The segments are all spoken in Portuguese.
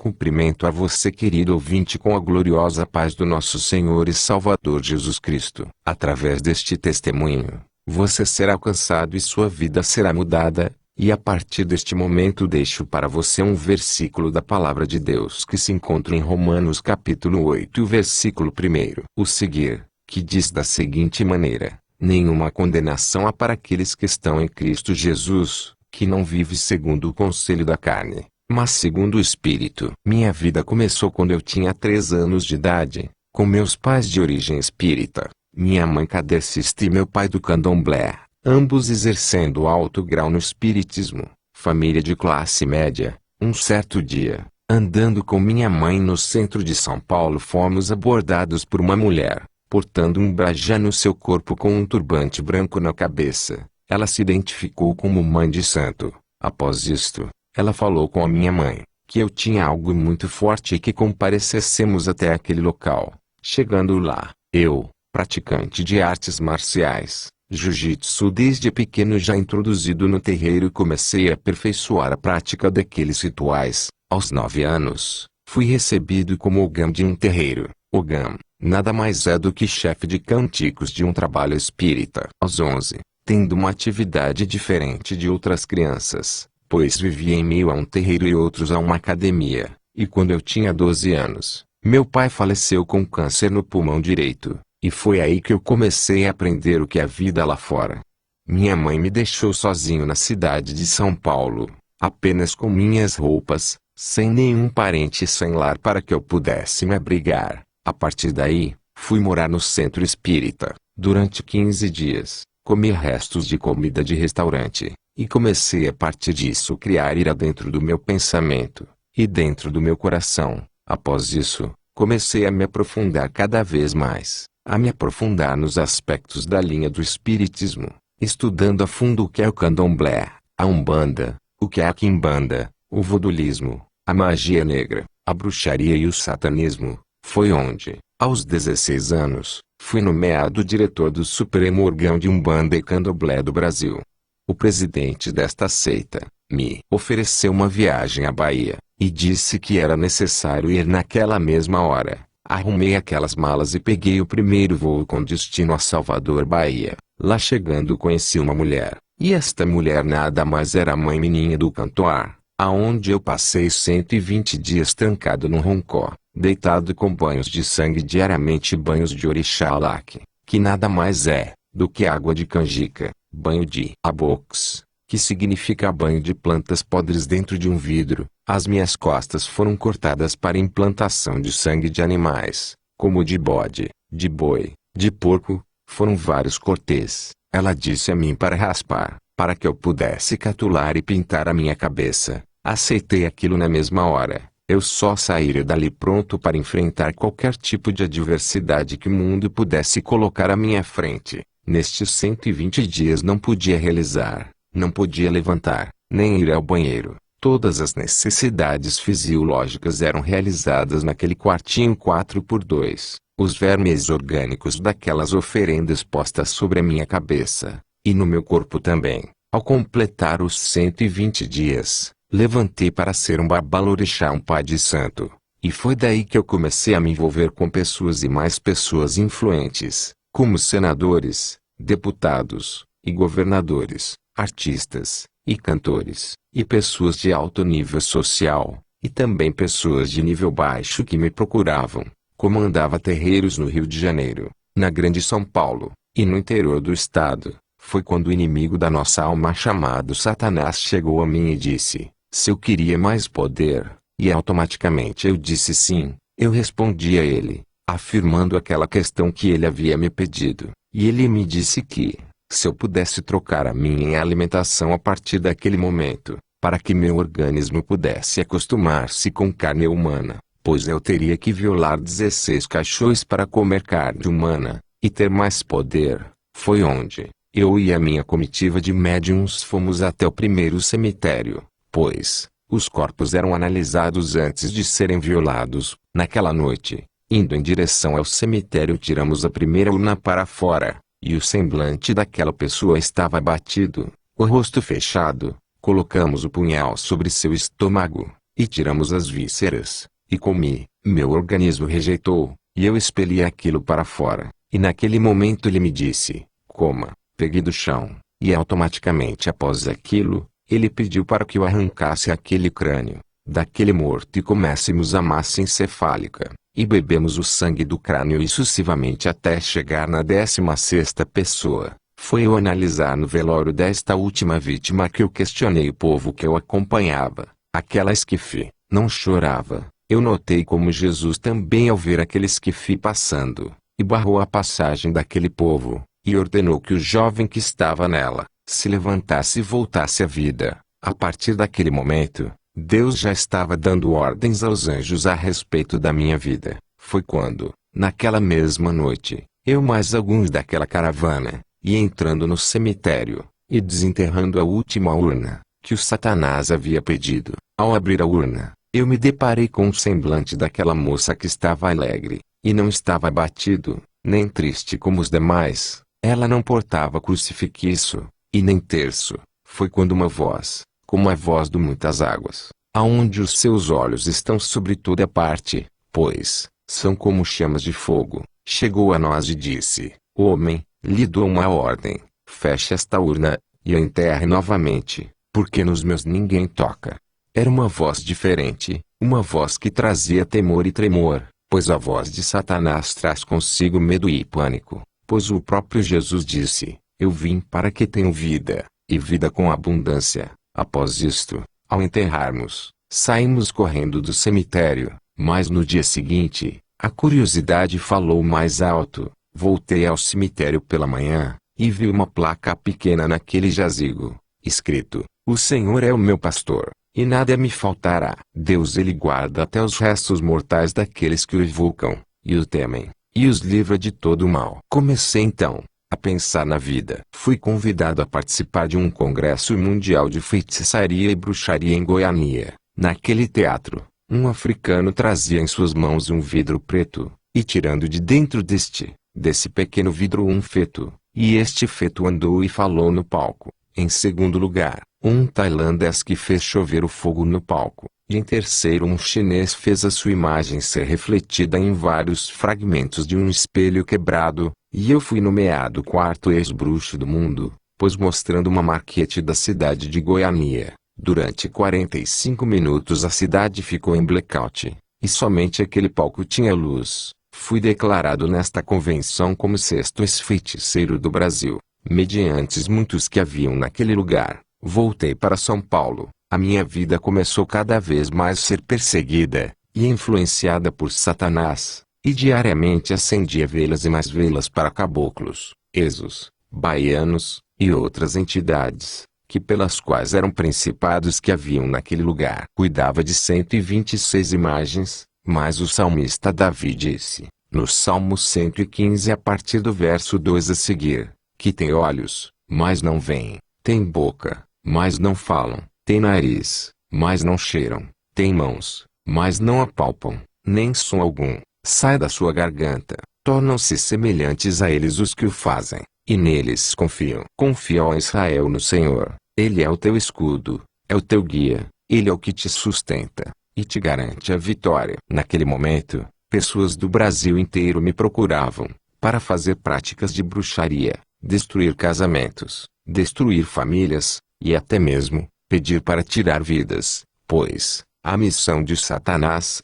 Cumprimento a você, querido ouvinte, com a gloriosa paz do nosso Senhor e Salvador Jesus Cristo. Através deste testemunho, você será alcançado e sua vida será mudada, e a partir deste momento deixo para você um versículo da Palavra de Deus que se encontra em Romanos capítulo 8 e o versículo 1. O seguir, que diz da seguinte maneira: nenhuma condenação há para aqueles que estão em Cristo Jesus, que não vive segundo o conselho da carne, mas segundo o Espírito. Minha vida começou quando eu tinha 3 anos de idade, com meus pais de origem espírita, minha mãe kardecista e meu pai do candomblé, ambos exercendo alto grau no espiritismo, família de classe média. Um certo dia, andando com minha mãe no centro de São Paulo, fomos abordados por uma mulher, portando um brajá no seu corpo com um turbante branco na cabeça. Ela se identificou como mãe de santo. Após isto, ela falou com a minha mãe, que eu tinha algo muito forte e que comparecêssemos até aquele local. Chegando lá, eu, praticante de artes marciais, jiu-jitsu desde pequeno já introduzido no terreiro, comecei a aperfeiçoar a prática daqueles rituais. Aos 9 anos, fui recebido como ogã de um terreiro. Ogã nada mais é do que chefe de canticos de um trabalho espírita. Aos 11, tendo uma atividade diferente de outras crianças, pois vivia em meio a um terreiro e outros a uma academia, e quando eu tinha 12 anos, meu pai faleceu com câncer no pulmão direito, e foi aí que eu comecei a aprender o que é a vida lá fora. Minha mãe me deixou sozinho na cidade de São Paulo, apenas com minhas roupas, sem nenhum parente e sem lar para que eu pudesse me abrigar. A partir daí, fui morar no centro espírita. Durante 15 dias, comi restos de comida de restaurante, e comecei a partir disso criar ira dentro do meu pensamento, e dentro do meu coração. Após isso, comecei a me aprofundar cada vez mais, a me aprofundar nos aspectos da linha do espiritismo, estudando a fundo o que é o candomblé, a umbanda, o que é a quimbanda, o vodulismo, a magia negra, a bruxaria e o satanismo. Foi onde, aos 16 anos, fui nomeado diretor do Supremo Órgão de Umbanda e Candomblé do Brasil. O presidente desta seita me ofereceu uma viagem à Bahia, e disse que era necessário ir naquela mesma hora. Arrumei aquelas malas e peguei o primeiro voo com destino a Salvador, Bahia. Lá chegando conheci uma mulher, e esta mulher nada mais era a mãe Meninha do Cantoar, aonde eu passei 120 dias trancado no roncó, deitado com banhos de sangue diariamente, banhos de orixá Alaque, que nada mais é do que água de canjica, banho de abox, que significa banho de plantas podres dentro de um vidro. As minhas costas foram cortadas para implantação de sangue de animais, como de bode, de boi, de porco, foram vários cortes. Ela disse a mim para raspar, para que eu pudesse catular e pintar a minha cabeça. Aceitei aquilo na mesma hora. Eu só sairia dali pronto para enfrentar qualquer tipo de adversidade que o mundo pudesse colocar à minha frente. Nestes 120 dias não podia realizar, não podia levantar, nem ir ao banheiro. Todas as necessidades fisiológicas eram realizadas naquele quartinho 4x2. Os vermes orgânicos daquelas oferendas postas sobre a minha cabeça, e no meu corpo também. Ao completar os 120 dias, levantei para ser um babalorixá, um pai de santo. E foi daí que eu comecei a me envolver com pessoas e mais pessoas influentes, como senadores, deputados, e governadores, artistas, e cantores, e pessoas de alto nível social, e também pessoas de nível baixo que me procuravam. Comandava terreiros no Rio de Janeiro, na Grande São Paulo, e no interior do estado. Foi quando o inimigo da nossa alma chamado Satanás chegou a mim e disse, se eu queria mais poder, e automaticamente eu disse sim. Eu respondi a ele, afirmando aquela questão que ele havia me pedido, e ele me disse que, se eu pudesse trocar a minha alimentação a partir daquele momento, para que meu organismo pudesse acostumar-se com carne humana, pois eu teria que violar 16 cachorros para comer carne humana, e ter mais poder. Foi onde eu e a minha comitiva de médiuns fomos até o primeiro cemitério, pois os corpos eram analisados antes de serem violados. Naquela noite, indo em direção ao cemitério, tiramos a primeira urna para fora, e o semblante daquela pessoa estava abatido, o rosto fechado. Colocamos o punhal sobre seu estômago, e tiramos as vísceras, e comi. Meu organismo rejeitou, e eu expeli aquilo para fora. E naquele momento ele me disse, coma. Peguei do chão, e automaticamente após aquilo, ele pediu para que eu arrancasse aquele crânio daquele morto e comêssemos a massa encefálica, e bebemos o sangue do crânio e sucessivamente até chegar na 16ª pessoa. Foi eu analisar no velório desta última vítima que eu questionei o povo que eu acompanhava. Aquela esquife não chorava. Eu notei como Jesus também ao ver aquele esquife passando, e barrou a passagem daquele povo, e ordenou que o jovem que estava nela se levantasse e voltasse à vida. A partir daquele momento, Deus já estava dando ordens aos anjos a respeito da minha vida. Foi quando, naquela mesma noite, eu mais alguns daquela caravana, e entrando no cemitério, e desenterrando a última urna, que o Satanás havia pedido. Ao abrir a urna, eu me deparei com o semblante daquela moça que estava alegre, e não estava abatido, nem triste como os demais. Ela não portava crucifixo, e nem terço. Foi quando uma voz, como a voz de muitas águas, aonde os seus olhos estão sobre toda parte, pois, são como chamas de fogo, chegou a nós e disse, homem, lhe dou uma ordem, feche esta urna, e a enterre novamente, porque nos meus ninguém toca. Era uma voz diferente, uma voz que trazia temor e tremor, pois a voz de Satanás traz consigo medo e pânico, pois o próprio Jesus disse, eu vim para que tenham vida, e vida com abundância. Após isto, ao enterrarmos, saímos correndo do cemitério, mas no dia seguinte, a curiosidade falou mais alto. Voltei ao cemitério pela manhã, e vi uma placa pequena naquele jazigo, escrito, o Senhor é o meu pastor, e nada me faltará. Deus ele guarda até os restos mortais daqueles que o invocam, e o temem, e os livra de todo o mal. Comecei então a pensar na vida. Fui convidado a participar de um congresso mundial de feitiçaria e bruxaria em Goiânia. Naquele teatro, um africano trazia em suas mãos um vidro preto, e tirando de dentro desse pequeno vidro um feto, e este feto andou e falou no palco. Em segundo lugar, um tailandês que fez chover o fogo no palco, e em terceiro um chinês fez a sua imagem ser refletida em vários fragmentos de um espelho quebrado, e eu fui nomeado quarto ex-bruxo do mundo, pois mostrando uma maquete da cidade de Goiânia. Durante 45 minutos a cidade ficou em blackout, e somente aquele palco tinha luz. Fui declarado nesta convenção como sexto ex-feiticeiro do Brasil, mediante muitos que haviam naquele lugar. Voltei para São Paulo. A minha vida começou cada vez mais a ser perseguida e influenciada por Satanás, e diariamente acendia velas e mais velas para caboclos, exos, baianos e outras entidades, que pelas quais eram principados que haviam naquele lugar. Cuidava de 126 imagens. Mas o salmista Davi disse, no Salmo 115 a partir do verso 2 a seguir, que tem olhos, mas não veem, tem boca, mas não falam, tem nariz, mas não cheiram, tem mãos, mas não apalpam, nem som algum, sai da sua garganta, tornam-se semelhantes a eles os que o fazem, e neles confiam. Confia, ó Israel, no Senhor, Ele é o teu escudo, é o teu guia, Ele é o que te sustenta e te garante a vitória. Naquele momento, pessoas do Brasil inteiro me procuravam, para fazer práticas de bruxaria, destruir casamentos, destruir famílias, e até mesmo, pedir para tirar vidas, pois, a missão de Satanás,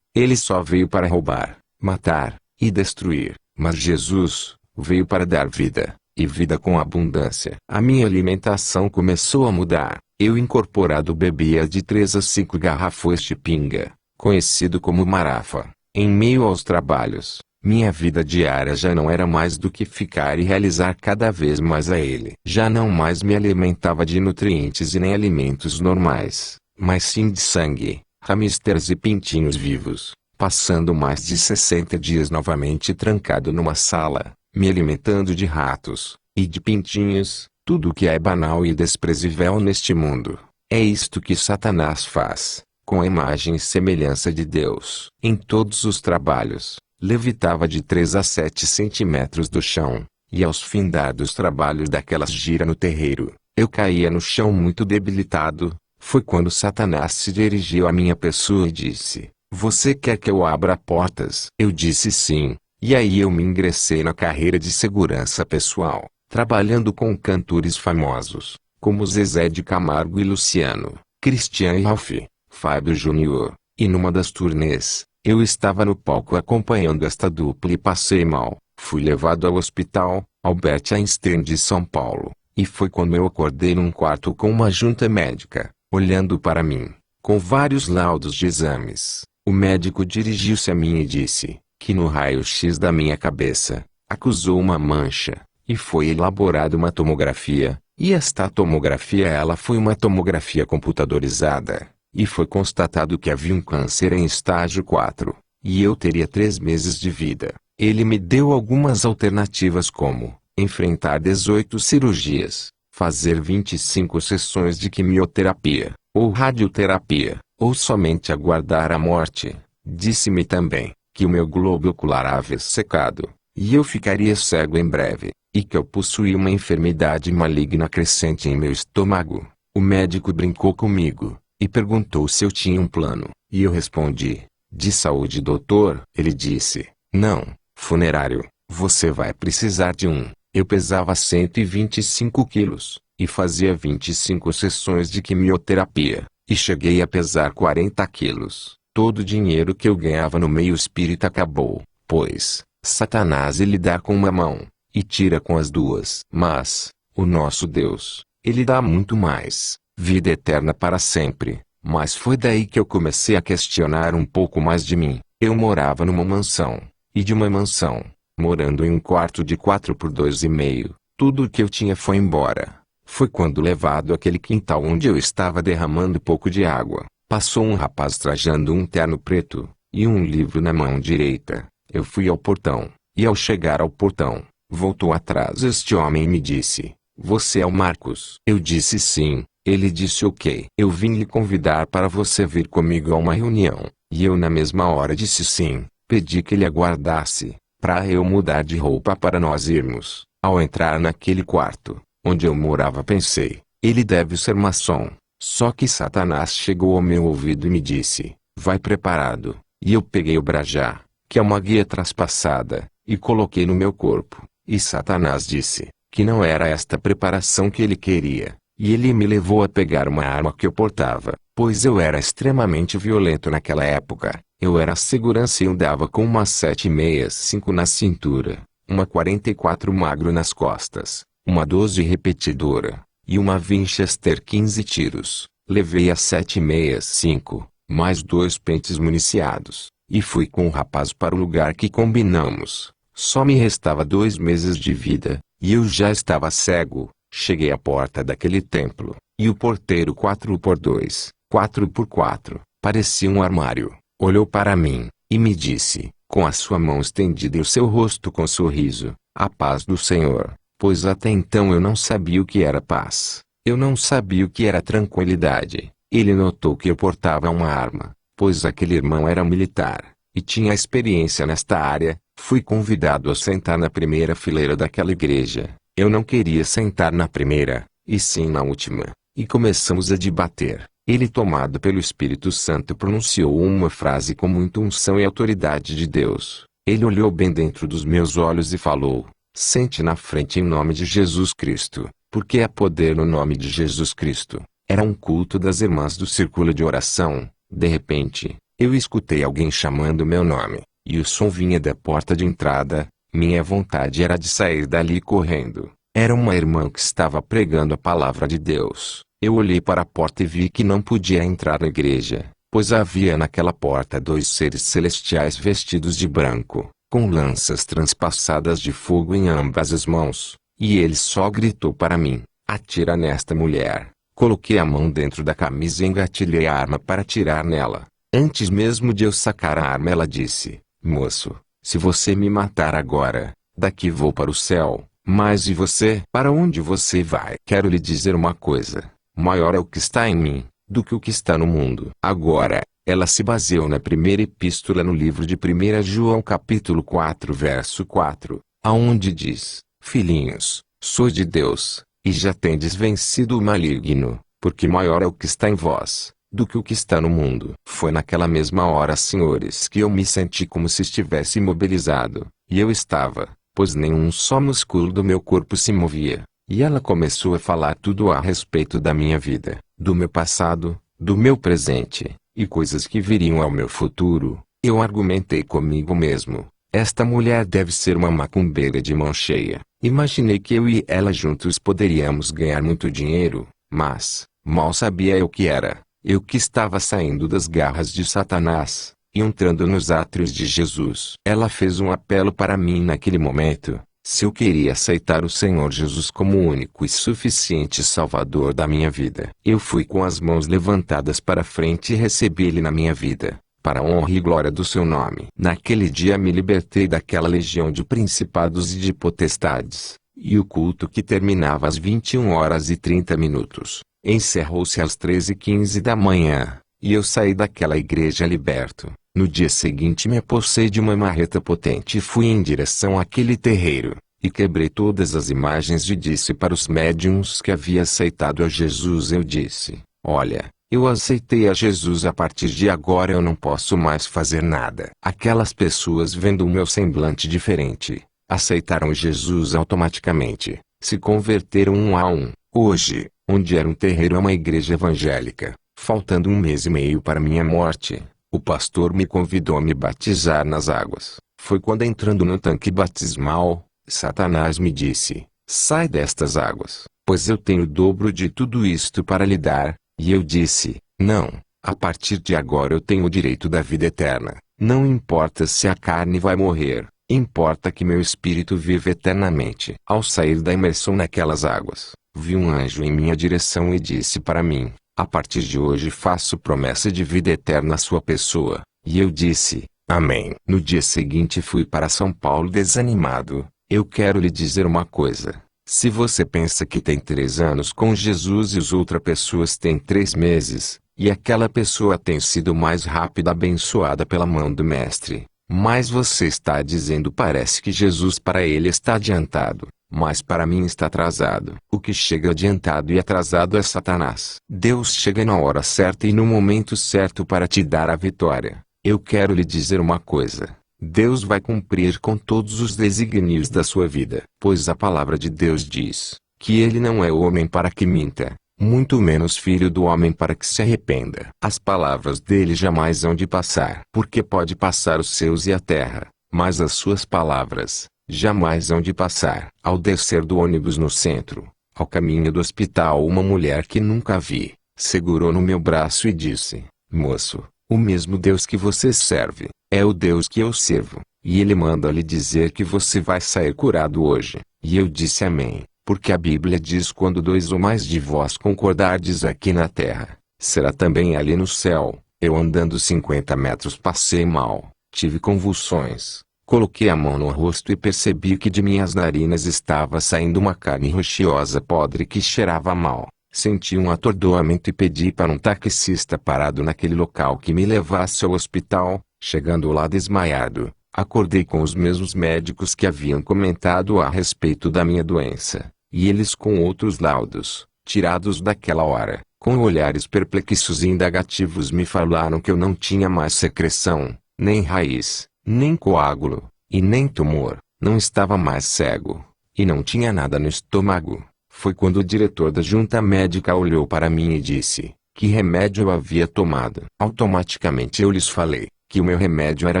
ele só veio para roubar, matar, e destruir, mas Jesus, veio para dar vida, e vida com abundância. A minha alimentação começou a mudar. Eu incorporado bebia de 3 a 5 garrafões de pinga, conhecido como marafa. Em meio aos trabalhos, minha vida diária já não era mais do que ficar e realizar cada vez mais a ele. Já não mais me alimentava de nutrientes e nem alimentos normais, mas sim de sangue, hamsters e pintinhos vivos, passando mais de 60 dias novamente trancado numa sala, me alimentando de ratos e de pintinhos. Tudo o que é banal e desprezível neste mundo, é isto que Satanás faz, com a imagem e semelhança de Deus. Em todos os trabalhos, levitava de 3 a 7 centímetros do chão, e aos findar dos trabalhos daquelas gira no terreiro, eu caía no chão muito debilitado, Foi quando Satanás se dirigiu à minha pessoa e disse: "Você quer que eu abra portas?" Eu disse sim, e aí eu me ingressei na carreira de segurança pessoal, trabalhando com cantores famosos, como Zezé de Camargo e Luciano, Christian e Ralph, Fábio Júnior, e numa das turnês, eu estava no palco acompanhando esta dupla e passei mal. Fui levado ao hospital, Albert Einstein de São Paulo, e foi quando eu acordei num quarto com uma junta médica, olhando para mim, com vários laudos de exames. O médico dirigiu-se a mim e disse, que no raio-x da minha cabeça, acusou uma mancha, e foi elaborada uma tomografia, e esta tomografia ela foi uma tomografia computadorizada, e foi constatado que havia um câncer em estágio 4, e eu teria 3 meses de vida. Ele me deu algumas alternativas como, enfrentar 18 cirurgias, fazer 25 sessões de quimioterapia, ou radioterapia, ou somente aguardar a morte. Disse-me também, que o meu globo ocular havia secado, e eu ficaria cego em breve, e que eu possuía uma enfermidade maligna crescente em meu estômago. O médico brincou comigo, e perguntou se eu tinha um plano, e eu respondi, de saúde doutor. Ele disse, não, funerário, você vai precisar de um. Eu pesava 125 quilos, e fazia 25 sessões de quimioterapia, e cheguei a pesar 40 quilos. Todo o dinheiro que eu ganhava no meio espírita acabou, pois, Satanás ele dá com uma mão, e tira com as duas. Mas, o nosso Deus, ele dá muito mais, vida eterna para sempre. Mas foi daí que eu comecei a questionar um pouco mais de mim. Eu morava numa mansão, e de uma mansão, morando em um quarto de 4 por 2,5, tudo o que eu tinha foi embora. Foi quando levado àquele quintal onde eu estava derramando pouco de água, passou um rapaz trajando um terno preto, e um livro na mão direita. Eu fui ao portão, e ao chegar ao portão, voltou atrás este homem e me disse, você é o Marcos? Eu disse sim. Ele disse ok. Eu vim lhe convidar para você vir comigo a uma reunião, e eu na mesma hora disse sim. Pedi que ele aguardasse, para eu mudar de roupa para nós irmos. Ao entrar naquele quarto, onde eu morava pensei, ele deve ser maçom. Só que Satanás chegou ao meu ouvido e me disse, vai preparado. E eu peguei o brajá, que é uma guia traspassada, e coloquei no meu corpo. E Satanás disse, que não era esta preparação que ele queria. E ele me levou a pegar uma arma que eu portava, pois eu era extremamente violento naquela época. Eu era segurança e andava com uma 7,65 na cintura, uma 44 magro nas costas, uma 12 repetidora, e uma Winchester 15 tiros. Levei a 7,65, mais 2 pentes municiados, e fui com o rapaz para o lugar que combinamos. Só me restava 2 meses de vida, e eu já estava cego. Cheguei à porta daquele templo, e o porteiro 4x2, 4x4, parecia um armário, olhou para mim, e me disse, com a sua mão estendida e o seu rosto com sorriso, a paz do Senhor, pois até então eu não sabia o que era paz, eu não sabia o que era tranquilidade. Ele notou que eu portava uma arma, pois aquele irmão era militar, e tinha experiência nesta área. Fui convidado a sentar na primeira fileira daquela igreja. Eu não queria sentar na primeira, e sim na última, e começamos a debater. Ele, tomado pelo Espírito Santo, pronunciou uma frase com muita unção e autoridade de Deus. Ele olhou bem dentro dos meus olhos e falou, sente na frente em nome de Jesus Cristo, porque há poder no nome de Jesus Cristo. Era um culto das irmãs do círculo de oração. De repente, eu escutei alguém chamando meu nome, e o som vinha da porta de entrada. Minha vontade era de sair dali correndo. Era uma irmã que estava pregando a palavra de Deus. Eu olhei para a porta e vi que não podia entrar na igreja, pois havia naquela porta 2 seres celestiais vestidos de branco, com lanças transpassadas de fogo em ambas as mãos. E ele só gritou para mim, atira nesta mulher. Coloquei a mão dentro da camisa e engatilhei a arma para atirar nela. Antes mesmo de eu sacar a arma ela disse, moço, se você me matar agora, daqui vou para o céu, mas e você? Para onde você vai? Quero lhe dizer uma coisa, maior é o que está em mim, do que o que está no mundo. Agora, ela se baseou na primeira epístola no livro de 1 João capítulo 4 verso 4, aonde diz, filhinhos, sois de Deus, e já tendes vencido o maligno. porque maior é o que está em vós, do que o que está no mundo. Foi naquela mesma hora, senhores, que eu me senti como se estivesse imobilizado, e eu estava, pois nenhum só músculo do meu corpo se movia. E ela começou a falar tudo a respeito da minha vida, do meu passado, do meu presente, e coisas que viriam ao meu futuro. Eu argumentei comigo mesmo. Esta mulher deve ser uma macumbeira de mão cheia. Imaginei que eu e ela juntos poderíamos ganhar muito dinheiro, mas, mal sabia eu que era, eu que estava saindo das garras de Satanás, e entrando nos átrios de Jesus. Ela fez um apelo para mim naquele momento, se eu queria aceitar o Senhor Jesus como o único e suficiente Salvador da minha vida. Eu fui com as mãos levantadas para frente e recebi Ele na minha vida, para a honra e glória do seu nome. Naquele dia me libertei daquela legião de principados e de potestades, e o culto, que terminava às 21h30, encerrou-se às 13h15 da manhã, e eu saí daquela igreja liberto. No dia seguinte me apossei de uma marreta potente e fui em direção àquele terreiro, e quebrei todas as imagens e disse para os médiuns que havia aceitado a Jesus. Eu disse: olha, eu aceitei a Jesus, a partir de agora eu não posso mais fazer nada. Aquelas pessoas, vendo o meu semblante diferente, aceitaram Jesus automaticamente, se converteram um a um. Hoje, onde era um terreiro, é uma igreja evangélica. Faltando 1 mês e meio para minha morte, o pastor me convidou a me batizar nas águas. Foi quando, entrando no tanque batismal, Satanás me disse: sai destas águas, pois eu tenho o dobro de tudo isto para lhe dar. E eu disse: não, a partir de agora eu tenho o direito da vida eterna. Não importa se a carne vai morrer, importa que meu espírito viva eternamente. Ao sair da imersão naquelas águas, vi um anjo em minha direção e disse para mim: a partir de hoje faço promessa de vida eterna à sua pessoa. E eu disse: amém. No dia seguinte fui para São Paulo desanimado. Eu quero lhe dizer uma coisa. Se você pensa que tem 3 anos com Jesus e as outras pessoas têm 3 meses, e aquela pessoa tem sido mais rápida abençoada pela mão do Mestre, mas você está dizendo, parece que Jesus para ele está adiantado, mas para mim está atrasado. O que chega adiantado e atrasado é Satanás. Deus chega na hora certa e no momento certo para te dar a vitória. Eu quero lhe dizer uma coisa. Deus vai cumprir com todos os desígnios da sua vida. Pois a palavra de Deus diz que ele não é homem para que minta, muito menos filho do homem para que se arrependa. As palavras dele jamais hão de passar. Porque pode passar os céus e a terra, mas as suas palavras jamais hão de passar. Ao descer do ônibus no centro, ao caminho do hospital, uma mulher que nunca vi, segurou no meu braço e disse: moço, o mesmo Deus que você serve, é o Deus que eu sirvo, e ele manda lhe dizer que você vai sair curado hoje. E eu disse amém, porque a Bíblia diz: quando 2 ou mais de vós concordardes aqui na terra, será também ali no céu. Eu, andando 50 metros, passei mal, tive convulsões, coloquei a mão no rosto e percebi que de minhas narinas estava saindo uma carne roxiosa podre que cheirava mal. Senti um atordoamento e pedi para um taxista parado naquele local que me levasse ao hospital. Chegando lá desmaiado, acordei com os mesmos médicos que haviam comentado a respeito da minha doença, e eles, com outros laudos, tirados daquela hora, com olhares perplexos e indagativos, me falaram que eu não tinha mais secreção, nem raiz, nem coágulo, e nem tumor, não estava mais cego, e não tinha nada no estômago. Foi quando o diretor da junta médica olhou para mim e disse: que remédio eu havia tomado. Automaticamente eu lhes falei que o meu remédio era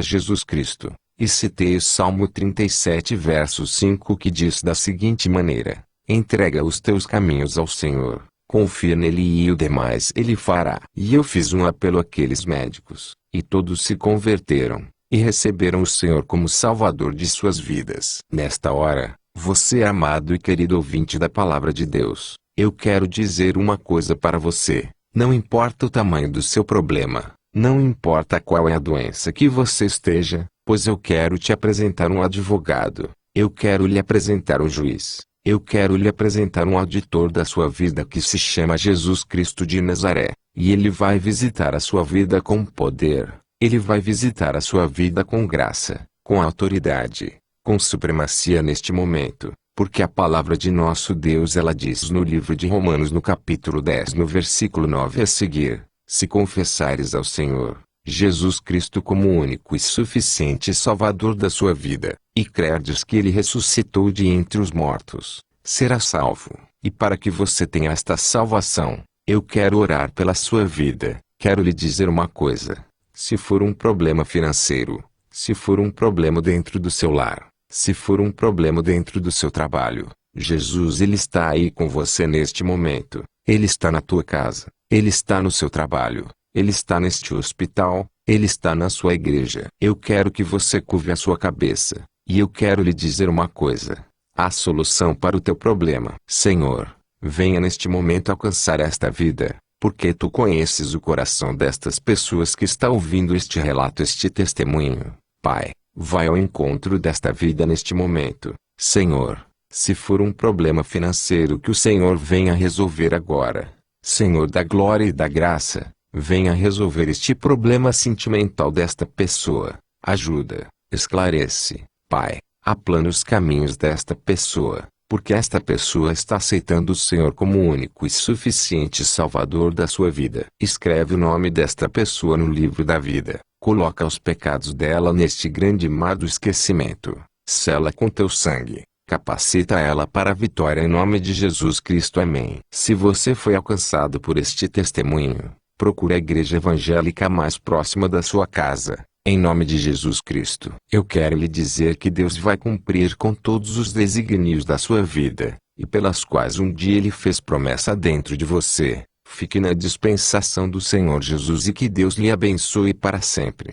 Jesus Cristo, e citei o Salmo 37 verso 5, que diz da seguinte maneira: entrega os teus caminhos ao Senhor, confia nele e o demais ele fará. E eu fiz um apelo àqueles médicos, e todos se converteram, e receberam o Senhor como Salvador de suas vidas. Nesta hora, você, amado e querido ouvinte da Palavra de Deus, eu quero dizer uma coisa para você. Não importa o tamanho do seu problema, não importa qual é a doença que você esteja, pois eu quero te apresentar um advogado, eu quero lhe apresentar um juiz, eu quero lhe apresentar um auditor da sua vida que se chama Jesus Cristo de Nazaré, e ele vai visitar a sua vida com poder, ele vai visitar a sua vida com graça, com autoridade, com supremacia neste momento, Porque a palavra de nosso Deus ela diz no livro de Romanos no capítulo 10 no versículo 9 a seguir: se confessares ao Senhor Jesus Cristo como o único e suficiente Salvador da sua vida, e crerdes que Ele ressuscitou de entre os mortos, serás salvo. E para que você tenha esta salvação, eu quero orar pela sua vida. Quero lhe dizer uma coisa: se for um problema financeiro, se for um problema dentro do seu lar, se for um problema dentro do seu trabalho, Jesus Ele está aí com você neste momento. Ele está na tua casa, Ele está no seu trabalho, Ele está neste hospital, Ele está na sua igreja. Eu quero que você curve a sua cabeça, e eu quero lhe dizer uma coisa: há solução para o teu problema. Senhor, venha neste momento alcançar esta vida, porque Tu conheces o coração destas pessoas que estão ouvindo este relato, este testemunho. Pai, vai ao encontro desta vida neste momento. Senhor, se for um problema financeiro, que o Senhor venha resolver agora. Senhor da glória e da graça, venha resolver este problema sentimental desta pessoa. Ajuda, esclarece, Pai, aplana os caminhos desta pessoa, porque esta pessoa está aceitando o Senhor como o único e suficiente Salvador da sua vida. Escreve o nome desta pessoa no livro da vida. Coloca os pecados dela neste grande mar do esquecimento. Sela com teu sangue. Capacita ela para a vitória em nome de Jesus Cristo. Amém. Se você foi alcançado por este testemunho, procure a igreja evangélica mais próxima da sua casa. Em nome de Jesus Cristo. Eu quero lhe dizer que Deus vai cumprir com todos os desígnios da sua vida, e pelas quais um dia Ele fez promessa dentro de você. Fique na dispensação do Senhor Jesus e que Deus lhe abençoe para sempre.